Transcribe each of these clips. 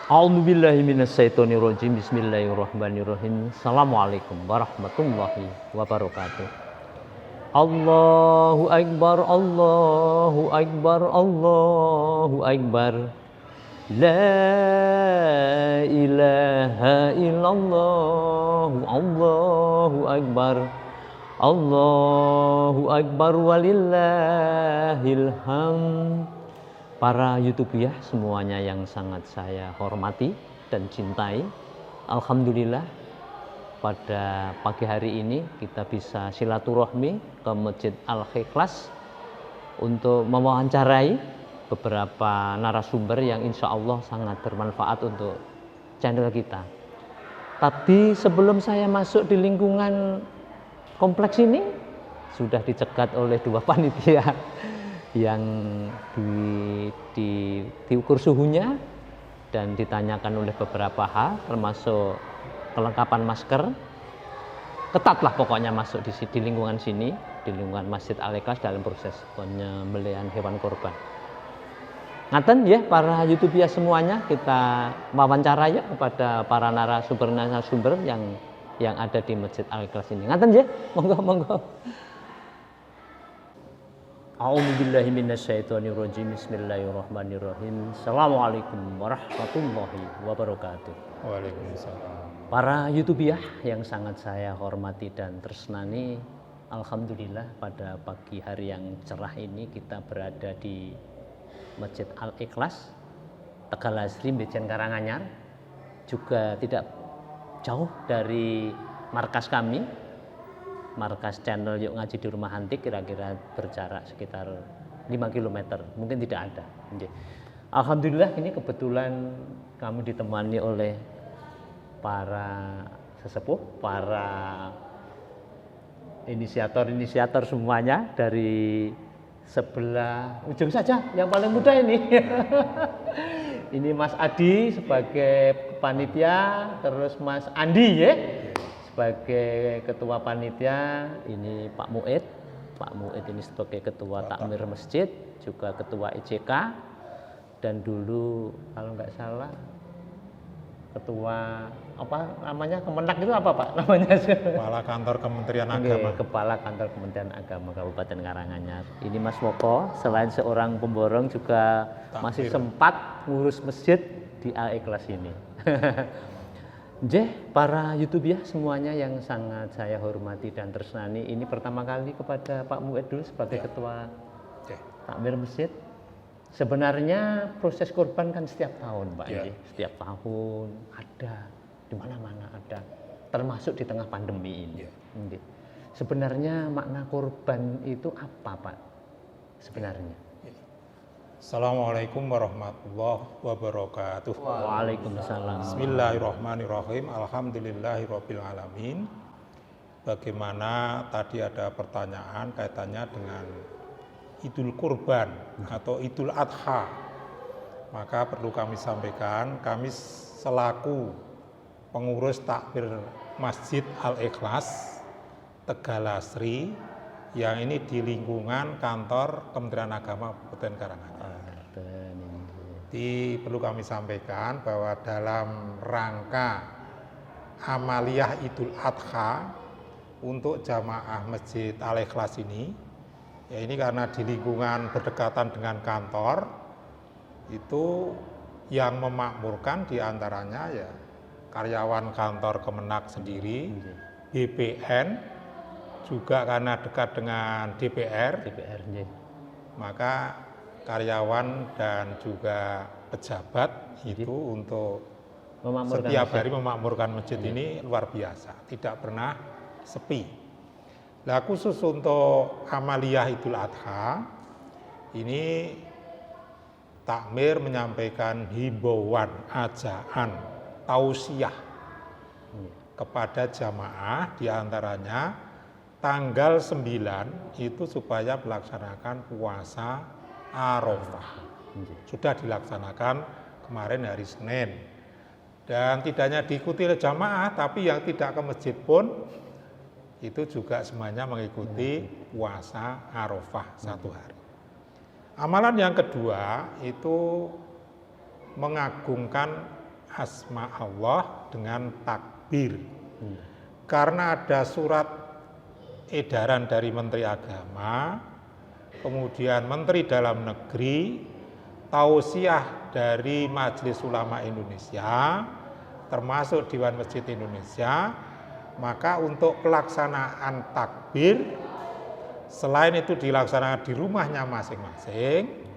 A'udzubillahi minasyaitonirrajim. Bismillahirrahmanirrahim. Assalamualaikum warahmatullahi wabarakatuh. Allahu akbar, Allahu akbar, Allahu akbar. La ilaha illallah, Allahu akbar. Allahu akbar walillahil hamd. Para YouTubiah semuanya yang sangat saya hormati dan cintai, alhamdulillah pada pagi hari ini kita bisa silaturahmi ke Masjid Al-Ikhlas untuk mewawancarai beberapa narasumber yang insya Allah sangat bermanfaat untuk channel kita. Tapi sebelum saya masuk di lingkungan kompleks ini, sudah dicegat oleh dua panitia yang diukur suhunya dan ditanyakan oleh beberapa hal, termasuk kelengkapan masker. Ketatlah pokoknya masuk di lingkungan sini, di lingkungan Masjid Al-Ikhlas dalam proses penyembelihan hewan korban. Ngaten ya para YouTuber semuanya, kita wawancara ya kepada para narasumber yang ada di Masjid Al-Ikhlas ini. Ngaten ya, monggo. A'udzubillahi minasyaitonirrajim. Bismillahirrahmanirrahim. Assalamualaikum warahmatullahi wabarakatuh. Waalaikumsalam. Para YouTubiah yang sangat saya hormati dan tresnani, alhamdulillah pada pagi hari yang cerah ini kita berada di Masjid Al-Ikhlas, Tegal Asri, Bejen Karanganyar, juga tidak jauh dari markas kami, markas channel Yuk Ngaji di Rumah Antik, kira-kira berjarak sekitar 5 km, mungkin tidak ada. Alhamdulillah ini kebetulan kami ditemani oleh para sesepuh, para inisiator semuanya dari sebelah ujung saja, yang paling muda ini. Ini Mas Adi sebagai panitia, terus Mas Andi ya sebagai ketua panitia, ini Pak Muid ini sebagai ketua takmir masjid, juga ketua IJK, dan dulu kalau nggak salah ketua apa namanya, Kemenak itu apa Pak namanya? Kepala Kantor Kementerian Agama. Kepala Kantor Kementerian Agama Kabupaten Karanganyar. Ini Mas Moko selain seorang pemborong juga masih sempat ngurus masjid di Al-Ikhlas ini. Para YouTuber semuanya yang sangat saya hormati dan tresnani, ini pertama kali kepada Pak Muid dulu sebagai ketua takmir masjid. Sebenarnya proses kurban kan setiap tahun Pak, setiap tahun ada, di mana-mana ada, termasuk di tengah pandemi ini. Sebenarnya makna kurban itu apa Pak sebenarnya? Assalamualaikum warahmatullahi wabarakatuh. Waalaikumsalam. Bismillahirrahmanirrahim. Alhamdulillahirabbil alamin. Bagaimana tadi ada pertanyaan kaitannya dengan Idul Kurban atau Idul Adha. Maka perlu kami sampaikan, kami selaku pengurus takmir Masjid Al-Ikhlas Tegal Asri, yang ini di lingkungan kantor Kementerian Agama Kabupaten Karanganyar. Perlu kami sampaikan bahwa dalam rangka amaliyah Idul Adha untuk jamaah Masjid Al-Ikhlas ini, ya ini karena di lingkungan berdekatan dengan kantor, itu yang memakmurkan diantaranya ya karyawan kantor Kemenak sendiri, BPN, juga karena dekat dengan DPR, maka karyawan dan juga pejabat itu untuk setiap hari memakmurkan masjid ini luar biasa, tidak pernah sepi. Nah, khusus untuk amaliyah Idul Adha ini takmir menyampaikan himbauan, ajaan, tausiah kepada jamaah, diantaranya tanggal 9 itu supaya melaksanakan puasa Arafah. Sudah dilaksanakan kemarin hari Senin. Dan tidak hanya diikuti oleh jamaah, tapi yang tidak ke masjid pun itu juga semuanya mengikuti puasa Arafah 1 hari. Amalan yang kedua itu mengagungkan asma Allah dengan takbir. Karena ada surat edaran dari Menteri Agama, kemudian Menteri Dalam Negeri, tausiah dari Majelis Ulama Indonesia, termasuk Dewan Masjid Indonesia, maka untuk pelaksanaan takbir, selain itu dilaksanakan di rumahnya masing-masing,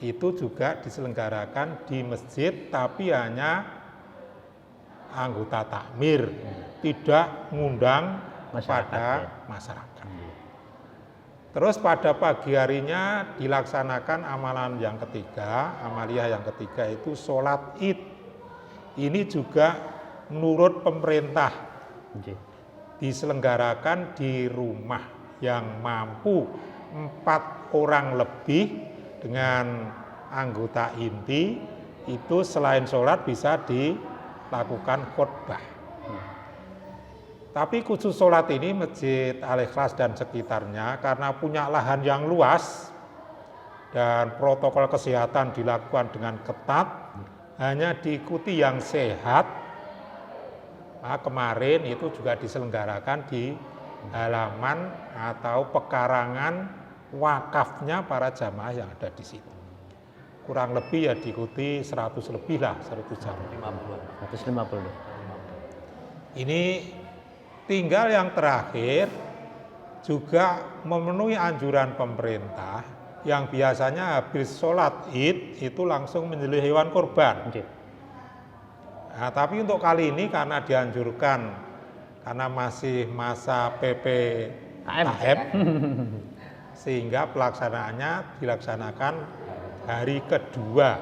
itu juga diselenggarakan di masjid, tapi hanya anggota takmir, tidak mengundang pada masyarakat. Terus pada pagi harinya dilaksanakan amalan yang ketiga, amaliyah yang ketiga itu sholat id. Ini juga menurut pemerintah diselenggarakan di rumah yang mampu 4 orang lebih dengan anggota inti, itu selain sholat bisa dilakukan khotbah. Tapi khusus sholat ini Masjid Al-Ikhlas dan sekitarnya karena punya lahan yang luas dan protokol kesehatan dilakukan dengan ketat, hanya diikuti yang sehat. Nah, kemarin itu juga diselenggarakan di halaman atau pekarangan wakafnya para jamaah yang ada di situ. Kurang lebih ya diikuti 100 lebih lah, 100 jamaah. 150. Ini tinggal yang terakhir juga memenuhi anjuran pemerintah yang biasanya habis sholat id itu langsung menyembelih hewan kurban. Nah, tapi untuk kali ini karena dianjurkan karena masih masa PPKM sehingga pelaksanaannya dilaksanakan hari kedua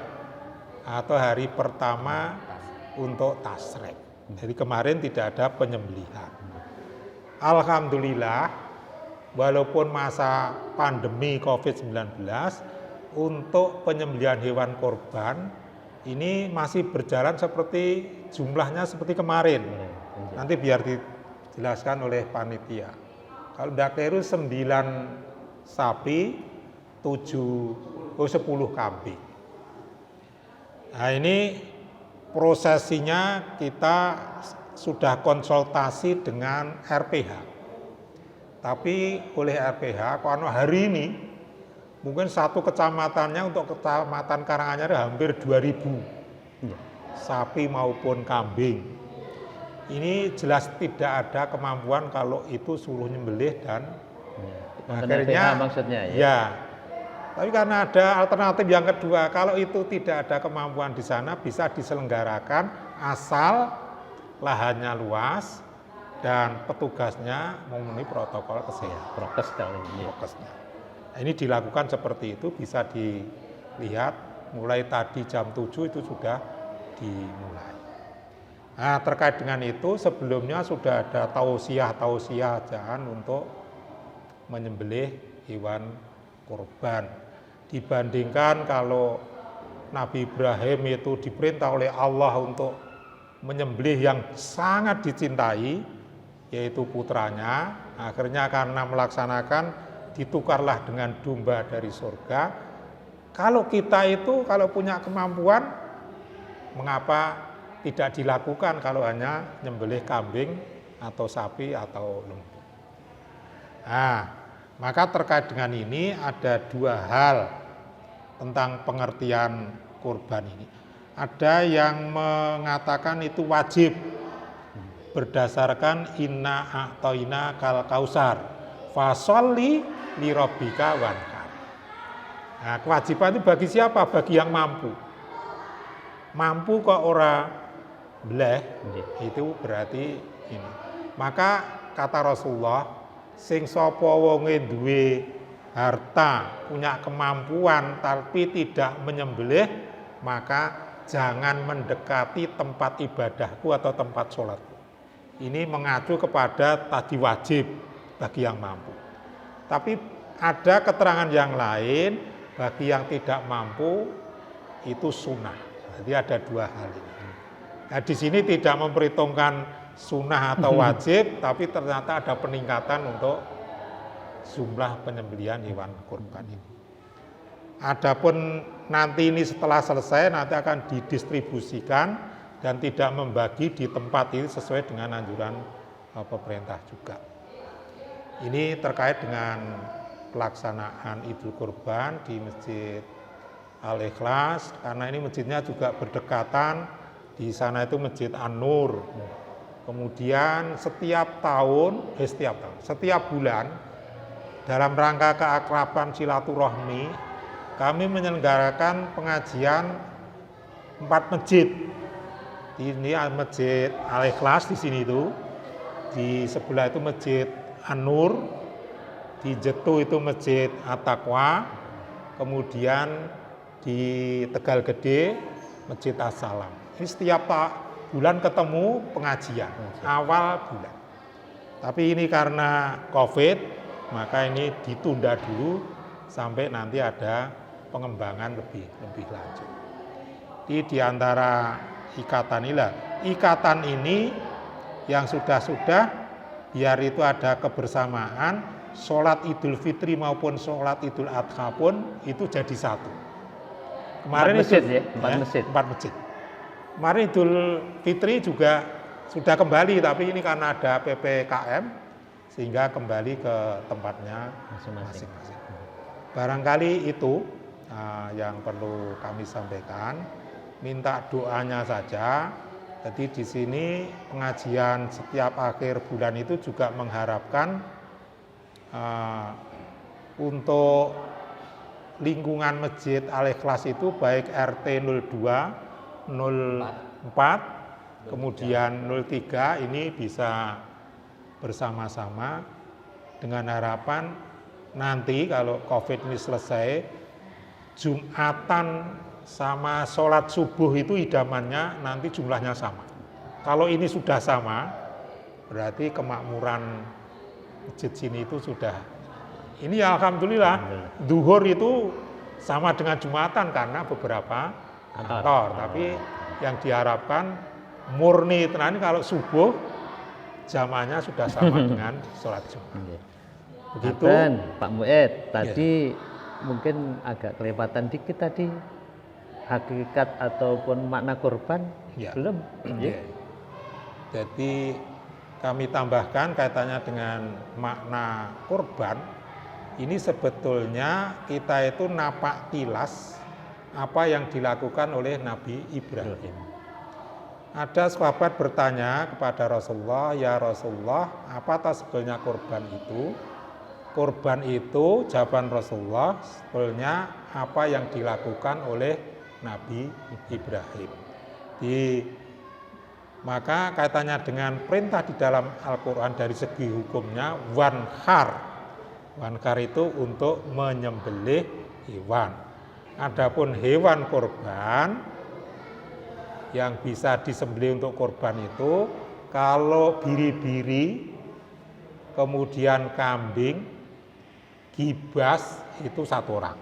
atau hari pertama untuk tasrek. Jadi kemarin tidak ada penyembelihan. Alhamdulillah, walaupun masa pandemi COVID-19, untuk penyembelihan hewan kurban ini masih berjalan seperti jumlahnya seperti kemarin. Nanti biar dijelaskan oleh panitia. Kalau tidak keliru 9 sapi, 10 kambing. Nah ini prosesinya kita sudah konsultasi dengan RPH. Tapi oleh RPH, karena hari ini mungkin satu kecamatannya untuk kecamatan Karanganyar hampir 2.000 sapi maupun kambing. Ini jelas tidak ada kemampuan kalau itu suruh nyembelih dan akhirnya maksudnya ya. Tapi karena ada alternatif yang kedua, kalau itu tidak ada kemampuan di sana bisa diselenggarakan asal lahannya luas dan petugasnya memenuhi protokol kesehatan. Prokesnya. Nah, ini dilakukan seperti itu, bisa dilihat mulai tadi jam 7 itu sudah dimulai. Nah, terkait dengan itu sebelumnya sudah ada tausiah jangan untuk menyembelih hewan kurban. Dibandingkan kalau Nabi Ibrahim itu diperintah oleh Allah untuk menyembelih yang sangat dicintai, yaitu putranya, akhirnya karena melaksanakan ditukarlah dengan domba dari surga. Kalau kita itu kalau punya kemampuan, mengapa tidak dilakukan kalau hanya nyembelih kambing atau sapi atau lembu. Nah, maka terkait dengan ini ada 2 hal tentang pengertian kurban ini. Ada yang mengatakan itu wajib berdasarkan inna a'toina kal kausar fasholli li rabbika wanhar. Nah, kewajiban itu bagi siapa? Bagi yang mampu. Mampu kok ora bleh, itu berarti ini. Maka kata Rasulullah, sing sapa wonge duwe harta, punya kemampuan tapi tidak menyembelih, maka jangan mendekati tempat ibadahku atau tempat sholatku. Ini mengacu kepada tadi wajib bagi yang mampu. Tapi ada keterangan yang lain bagi yang tidak mampu itu sunnah. Jadi ada 2 hal ini. Nah, di sini tidak memperhitungkan sunnah atau wajib, tapi ternyata ada peningkatan untuk jumlah penyembelihan hewan kurban ini. Adapun nanti ini setelah selesai nanti akan didistribusikan dan tidak membagi di tempat itu sesuai dengan anjuran pemerintah juga. Ini terkait dengan pelaksanaan Idul Kurban di Masjid Al-Ikhlas, karena ini masjidnya juga berdekatan, di sana itu Masjid An-Nur. Kemudian setiap bulan dalam rangka keakraban silaturahmi, kami menyelenggarakan pengajian 4 masjid. Ini Masjid Al-Ikhlas di sini itu, di sebelah itu Masjid An-Nur, di Jetu itu Masjid At-Taqwa, kemudian di Tegal Gede Masjid As-Salam. Ini setiap bulan ketemu pengajian awal bulan. Tapi ini karena COVID, maka ini ditunda dulu sampai nanti ada pengembangan lebih lanjut. Di antara ikatan ini yang sudah biar itu ada kebersamaan, sholat Idul Fitri maupun sholat Idul Adha pun itu jadi satu. Kemarin 4 masjid. Kemarin Idul Fitri juga sudah kembali, tapi ini karena ada PPKM sehingga kembali ke tempatnya masing-masing. Barangkali itu yang perlu kami sampaikan. Minta doanya saja. Jadi di sini pengajian setiap akhir bulan itu juga mengharapkan untuk lingkungan Masjid Al-Ikhlas itu baik RT 02, 04, kemudian 03 ini bisa bersama-sama dengan harapan nanti kalau COVID ini selesai, Jumatan sama sholat subuh itu idamannya nanti jumlahnya sama. Kalau ini sudah sama, berarti kemakmuran masjid sini itu sudah. Ini alhamdulillah, duhur itu sama dengan Jumatan karena beberapa kantor. Tapi yang diharapkan murni tenan kalau subuh jamaahnya sudah sama dengan sholat Jumat. Begitu. Pak Mued, tadi mungkin agak kelewatan dikit tadi. Hakikat ataupun makna kurban belum. Jadi kami tambahkan kaitannya dengan makna kurban. Ini sebetulnya kita itu napak tilas apa yang dilakukan oleh Nabi Ibrahim. Ada sahabat bertanya kepada Rasulullah, ya Rasulullah, apa sebetulnya kurban itu? Kurban itu, jawaban Rasulullah, sebetulnya apa yang dilakukan oleh Nabi Ibrahim. Maka kaitannya dengan perintah di dalam Al-Quran dari segi hukumnya wanhar. Wanhar itu untuk menyembelih hewan. Adapun hewan kurban yang bisa disembelih untuk kurban itu kalau biri-biri, kemudian kambing, gibas itu 1 orang.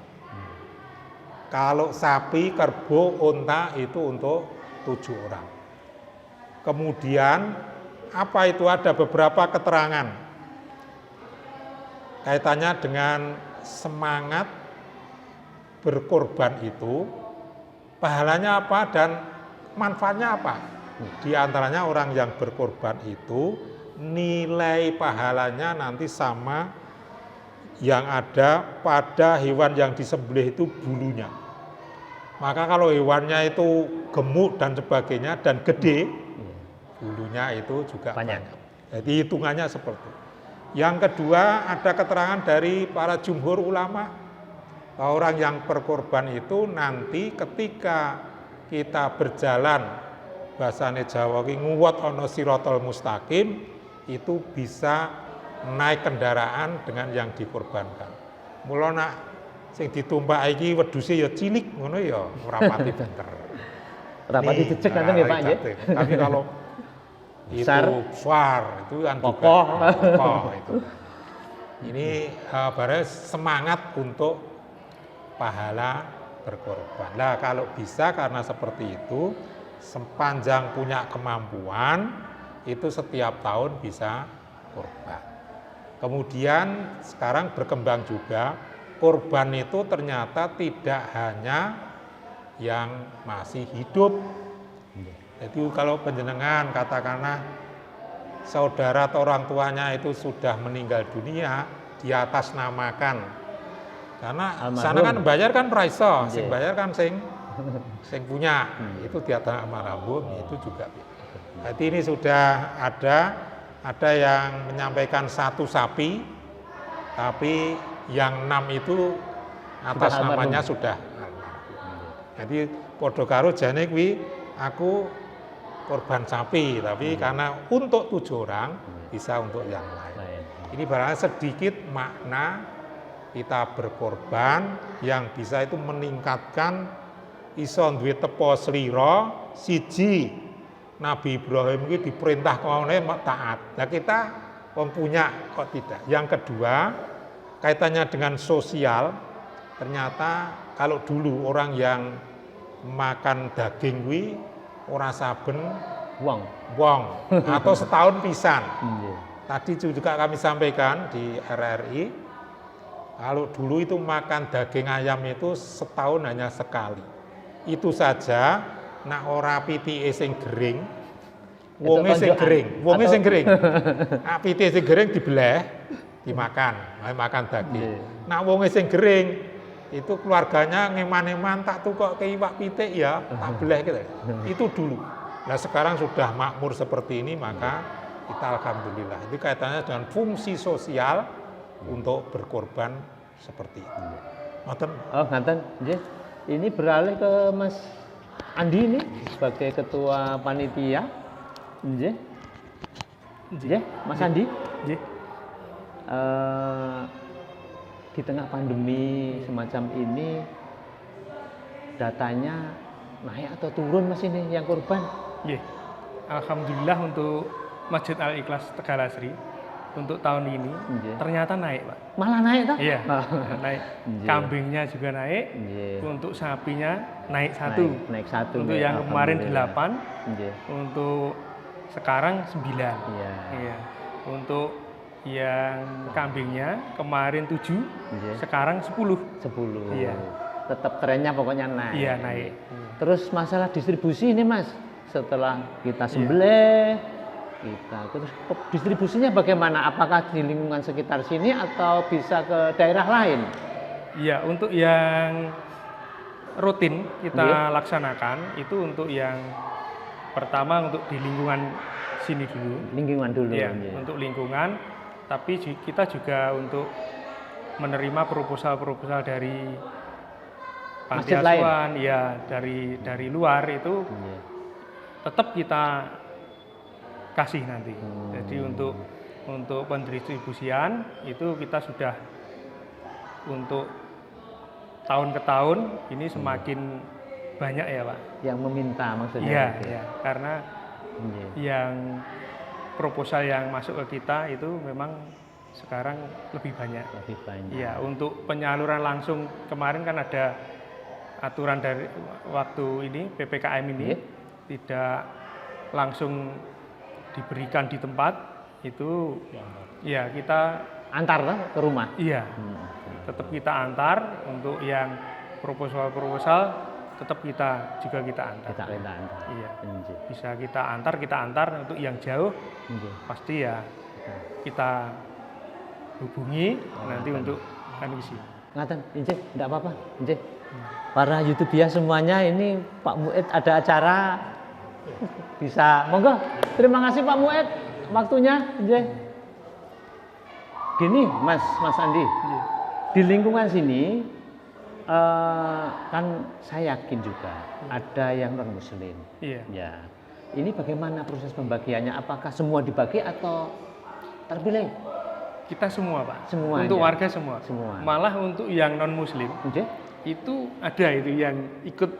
Kalau sapi, kerbau, unta itu untuk 7 orang. Kemudian apa itu ada beberapa keterangan kaitannya dengan semangat berkorban itu, pahalanya apa dan manfaatnya apa. Di antaranya orang yang berkorban itu nilai pahalanya nanti sama yang ada pada hewan yang disembelih itu bulunya. Maka kalau hewannya itu gemuk dan sebagainya dan gede, bulunya itu juga banyak. Jadi hitungannya seperti itu. Yang kedua ada keterangan dari para jumhur ulama bahwa orang yang berkorban itu nanti ketika kita berjalan bahasane Jawa ki nguwat ana siratal mustaqim itu bisa naik kendaraan dengan yang dikorbankan. Mula nak sing ditumpak iki wedhuse ya cilik ngono ya ora pati bener. Ora pati cecek nanten ya Pak nggih. Tapi kalau itu besar itu kan kokoh itu. Ini barang semangat untuk pahala berkorban. Nah, kalau bisa karena seperti itu sepanjang punya kemampuan itu setiap tahun bisa korban. Kemudian sekarang berkembang juga korban itu ternyata tidak hanya yang masih hidup, Jadi kalau panjenengan katakanlah saudara atau orang tuanya itu sudah meninggal dunia, diatasnamakan. Karena sana kan bayar kan praiso, sing bayar kan sing punya. Itu di atas almarhum itu juga. Jadi ini sudah ada yang menyampaikan 1 sapi, tapi yang 6 itu atas namanya sudah almarhum. Jadi podo karo jane kuwi aku korban sapi, tapi karena untuk 7 orang bisa untuk yang lain. Ini barangkali sedikit makna kita berkorban yang bisa itu meningkatkan iso duwe tepo slira. Siji, Nabi Ibrahim ini diperintah oleh taat. Nah kita wong punya kok tidak. Yang kedua, kaitannya dengan sosial, ternyata kalau dulu orang yang makan daging kuwi ora saben wong atau setahun pisan. Tadi juga kami sampaikan di RRI, kalau dulu itu makan daging ayam itu setahun hanya sekali. Itu saja, nak ora pitike sing gering, wonge sing gering. Nak pitike sing gering dibelah, dimakan, makan daging. Nak wonge sing gering, itu keluarganya ngeman-eman tak tukok ke iwak pitik ya, tak belah gitu. Itu dulu. Nah sekarang sudah makmur seperti ini, maka kita alhamdulillah. Itu kaitannya dengan fungsi sosial untuk berkorban seperti itu. Ngoten. Oh, ngaten. Nggih. Ini beralih ke Mas Andi nih sebagai ketua panitia. Nggih. Nggih, Mas Andi. Nggih. Di tengah pandemi semacam ini datanya naik atau turun Mas ini yang korban? Nggih. Alhamdulillah untuk Masjid Al Ikhlas Tegalasri untuk tahun ini ternyata naik, Pak. Malah naik toh? Iya. Naik. Kambingnya juga naik. Untuk sapinya naik 1. Naik 1. Untuk yang kemarin 8. Untuk sekarang 9. Iya. Untuk yang kambingnya kemarin 7, sekarang 10. 10. Iya. Tetap trennya pokoknya naik. Iya, naik. Terus masalah distribusi ini Mas, setelah kita sembelih, terus distribusinya bagaimana? Apakah di lingkungan sekitar sini atau bisa ke daerah lain? Iya, untuk yang rutin kita laksanakan itu untuk yang pertama untuk di lingkungan sini dulu. Lingkungan dulu. Iya, untuk lingkungan. Tapi kita juga untuk menerima proposal-proposal dari panti asuhan, ya dari luar itu tetap kita kasih nanti. Jadi untuk pendistribusian itu kita sudah untuk tahun ke tahun ini semakin banyak ya Pak. Yang meminta maksudnya? Iya, karena yang proposal yang masuk ke kita itu memang sekarang lebih banyak. Lebih banyak. Iya, untuk penyaluran langsung kemarin kan ada aturan dari waktu ini PPKM ini tidak langsung diberikan di tempat itu. Ya kita antar ke rumah. Iya, tetap kita antar. Untuk yang proposal tetap kita antar. Kita antar. Iya. Bisa kita antar. Untuk yang jauh pasti ya kita hubungi nanti untuk isi. Ngaten, injih, enggak apa-apa, injih. Para YouTuber semuanya ini Pak Mued ada acara bisa monggo. Terima kasih Pak Mued waktunya, injih. Gini, Mas Andi. Di lingkungan sini kan saya yakin juga ada yang non muslim. Iya. Ya. Ini bagaimana proses pembagiannya? Apakah semua dibagi atau terpilih? Kita semua, Pak. Semua. Untuk warga semua. Semua. Malah untuk yang non muslim, itu ada itu yang ikut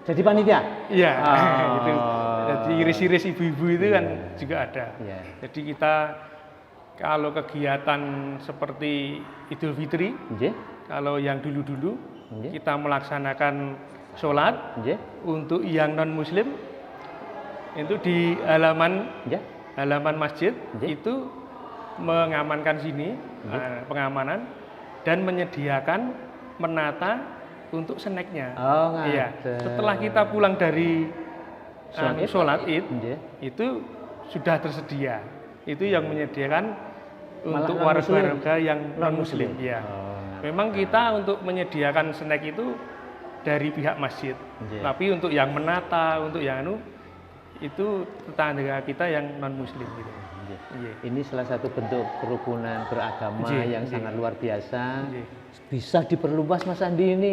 jadi panitia. Iya. Itu. Jadi iris-iris ibu-ibu itu kan juga ada. Iya. Jadi kita kalau kegiatan seperti Idul Fitri, kalau yang dulu-dulu kita melaksanakan sholat untuk yang non muslim itu di halaman masjid itu mengamankan sini pengamanan dan menyediakan menata untuk snacknya. Oh, iya. Setelah kita pulang dari sholat Id Nggih. itu sudah tersedia. Itu yang menyediakan untuk non-muslim. warga yang non-muslim. Ya. Memang kita untuk menyediakan snack itu dari pihak masjid. Nggih. Tapi untuk yang menata, untuk yang itu tetangga kita yang non-muslim gitu. Nggih. Iya. Ini salah satu bentuk kerukunan beragama Nggih, yang nggih. sangat luar biasa. Nggih. Bisa diperluas Mas Andi ini.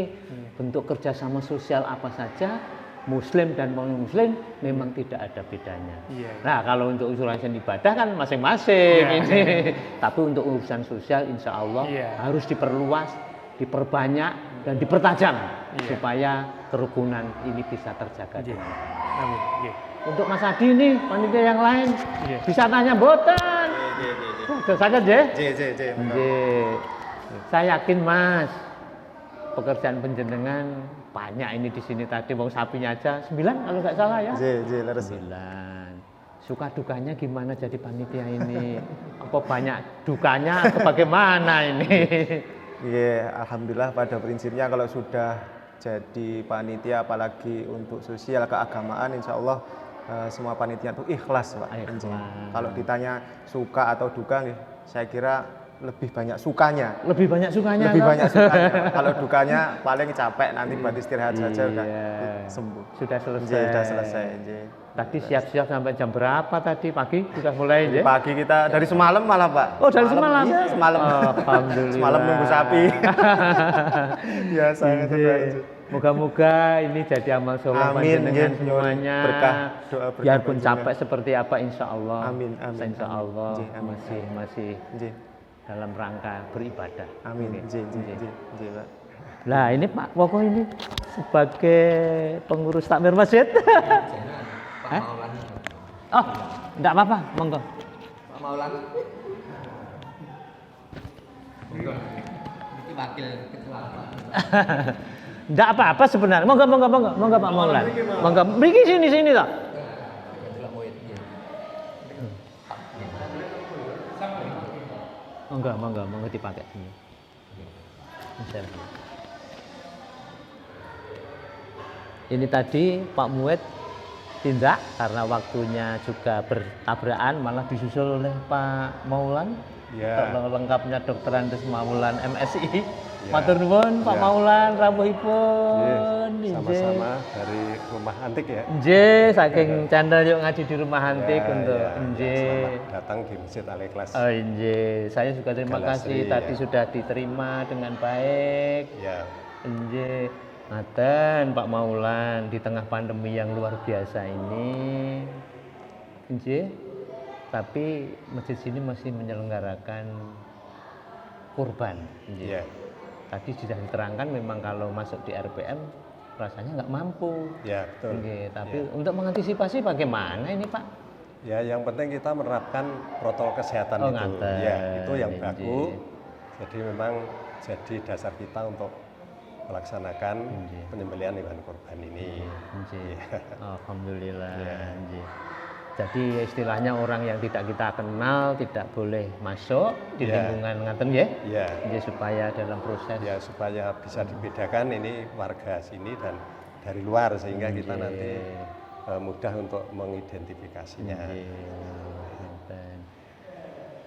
Bentuk kerjasama sosial apa saja, Muslim dan non-Muslim memang tidak ada bedanya. Iya. Nah, kalau untuk urusan ibadah kan masing-masing Iya. ini. Tapi untuk urusan sosial insya Allah Iya. harus diperluas, diperbanyak, dan dipertajam Iya. supaya kerukunan ini bisa terjaga. Iya. dengan baik. Amin. Iya. Untuk Mas Adi nih, panitia yang lain Iya. bisa tanya boten. Sudah sakit ya? Nggih. Saya yakin Mas, pekerjaan penjenengan banyak ini di sini tadi, wong sapinya aja 9 kalau nggak salah ya. 9. Suka dukanya gimana jadi panitia ini? Apa banyak dukanya atau bagaimana ini? Iya, alhamdulillah pada prinsipnya kalau sudah jadi panitia apalagi untuk sosial keagamaan insya Allah semua panitia itu ikhlas Pak. Ikhlas. Kalau ditanya suka atau duka nih, saya kira lebih banyak sukanya. Lebih banyak sukanya. Lebih toh? banyak sukanya. Kalau dukanya paling capek nanti buat istirahat saja udah Iya. sembuh. Sudah selesai. Nggih, sudah selesai. nggih. Tadi siap-siap sampai jam berapa tadi pagi? Sudah mulai ya? Pagi kita dari semalam malah Pak. Oh, dari semalam? Iya, semalam. Alhamdulillah. Semalam nunggu sapi. Biasa gitu Iya. Pak. Moga-moga ini jadi amal soleh Amin, panjenengan nggih. semuanya. Berkah, doa berkah Biarpun panjenengan. capek seperti apa insya Allah. Amin, amin, Insya amin. Allah Nggih, amin. masih Nggih. dalam rangka beribadah. Amin. Nggih, Nggih, nggih, nggih. nggih, nggih, Pak. Nah ini Pak Woko ini sebagai pengurus takmir masjid. Hah? Oh, enggak apa-apa, monggo. Pak Maulan. Ini wakil ketua Pak. Enggak apa-apa sebenarnya. Monggo Pak Maulan. Monggo. Mriki sini toh. Monggo dipakai sini. Insyaallah. Ini tadi Pak Mued tindak karena waktunya juga bertabrakan malah disusul oleh Pak Maulan. Ya. Lengkapnya Dr. Andes Maulan MSI. Ya. Matur nuwun Pak Ya. Maulan rawuhipun. Nggih, sama-sama dari rumah antik ya. Nggih, saking channel yuk ngaji di rumah antik Ya, untuk ya. nggih. Selamat datang di Masjid Al-Ikhlas. Oh nggih, saya juga terima Galasri, kasih tadi ya. sudah diterima dengan baik. Ya, Nggih. Ngaten Pak Maulan di tengah pandemi yang luar biasa ini. Nggih. Tapi masjid sini masih menyelenggarakan kurban. Nggih. ya, Tadi sudah diterangkan memang kalau masuk di RPM rasanya nggak mampu. ya betul. Nggih, tapi Ya. untuk mengantisipasi bagaimana ini Pak? Ya, yang penting kita menerapkan protokol kesehatan Oh, itu. ngaten. Ya, itu yang Nggih. baku. Jadi memang jadi dasar kita untuk melaksanakan Nggih. penyembelihan hewan kurban ini. Nggih. Alhamdulillah. Ya. Nggih. Jadi istilahnya orang yang tidak kita kenal tidak boleh masuk di Ya. lingkungan ngaten nggih. Ya, Nggih, supaya dalam proses ya supaya bisa dibedakan ini warga sini dan dari luar sehingga kita Nggih. nanti mudah untuk mengidentifikasinya. Nggih. Ngaten.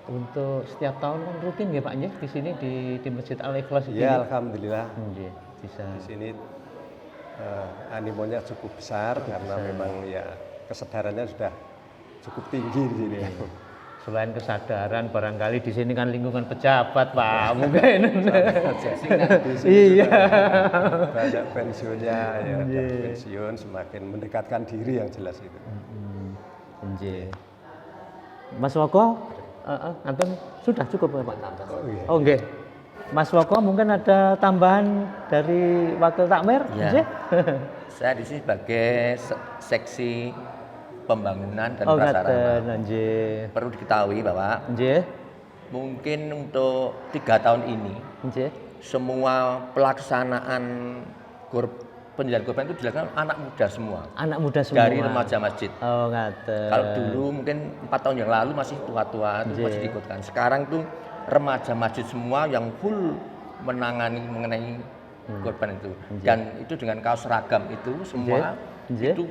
Untuk setiap tahun kan rutin ya Pak nggih di sini di Masjid Al-Ikhlas ini. Ya, alhamdulillah Nggih, bisa. di sini animonya cukup besar karena memang ya kesadarannya sudah cukup tinggi di sini. Selain kesadaran barangkali di sini kan lingkungan pejabat Pak mungkin. Di sini Iya. sudah banyak pensiunnya ya, Iya. dan pensiun semakin mendekatkan diri yang jelas itu. Nggih. Mas Woko, ngaten sudah cukup ya, Pak? Oh, iya. Oh nggih. Mas Woko mungkin ada tambahan dari wakil takmir? Ya. Nggih? Saya di sini sebagai seksi pembangunan dan Oh prasarana. ngaten, nggih. Perlu diketahui bahwa Nggih. mungkin untuk 3 tahun ini Nggih. semua pelaksanaan penjagaan kurban itu dilakukan anak muda semua Anak muda semua. dari remaja masjid. Oh ngaten. Kalau dulu mungkin 4 tahun yang lalu masih tua-tua itu Nggih. masih diikutkan. Sekarang tuh remaja masjid semua yang full menangani mengenai korban itu. Dan itu dengan kaos seragam itu semua Nggih. itu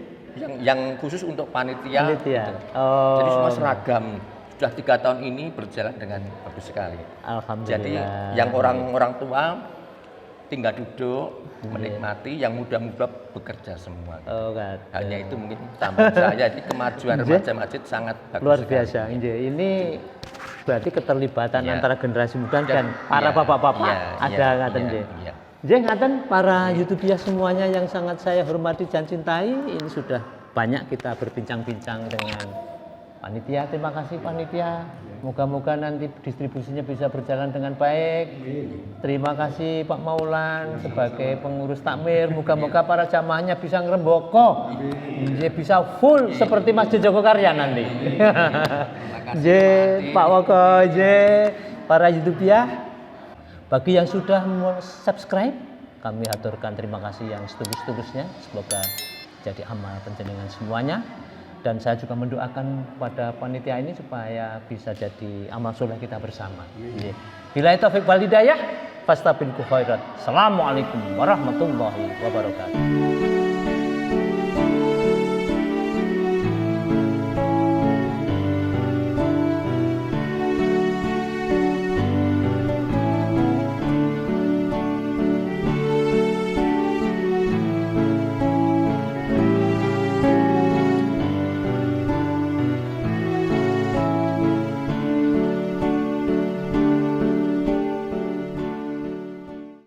yang khusus untuk panitia. Panitia. Gitu. Oh. Jadi semua seragam. Sudah 3 tahun ini berjalan dengan bagus sekali. Alhamdulillah. Jadi yang orang tua tinggal duduk menikmati, yang muda-muda bekerja semua. Oh, kan. Hanya itu mungkin tambahan saya. Jadi kemajuan remaja masjid sangat bagus Luar sekali. biasa. Ini berarti keterlibatan Iya. antara generasi muda dan para Iya, bapak-bapak iya, ada iya, ngaten iya, nggih. iya. Nggih ngaten para YouTuber semuanya yang sangat saya hormati dan cintai, ini sudah banyak kita berbincang-bincang dengan panitia. Terima kasih panitia. Moga-moga nanti distribusinya bisa berjalan dengan baik. Terima kasih Pak Maulan sebagai pengurus takmir. Moga-moga para jamaahnya bisa ngrembaka. Nggih bisa full seperti Masjid Jogokarya nanti. Nggih Pak Woko, nggih para YouTuber. Bagi yang sudah subscribe, kami aturkan terima kasih yang setulus-tulusnya. Semoga jadi amal panjenengan semuanya. Dan saya juga mendoakan pada panitia ini supaya bisa jadi amal soleh kita bersama. Billahi taufiq wal hidayah, fastabiqul khairat. Assalamualaikum warahmatullahi wabarakatuh.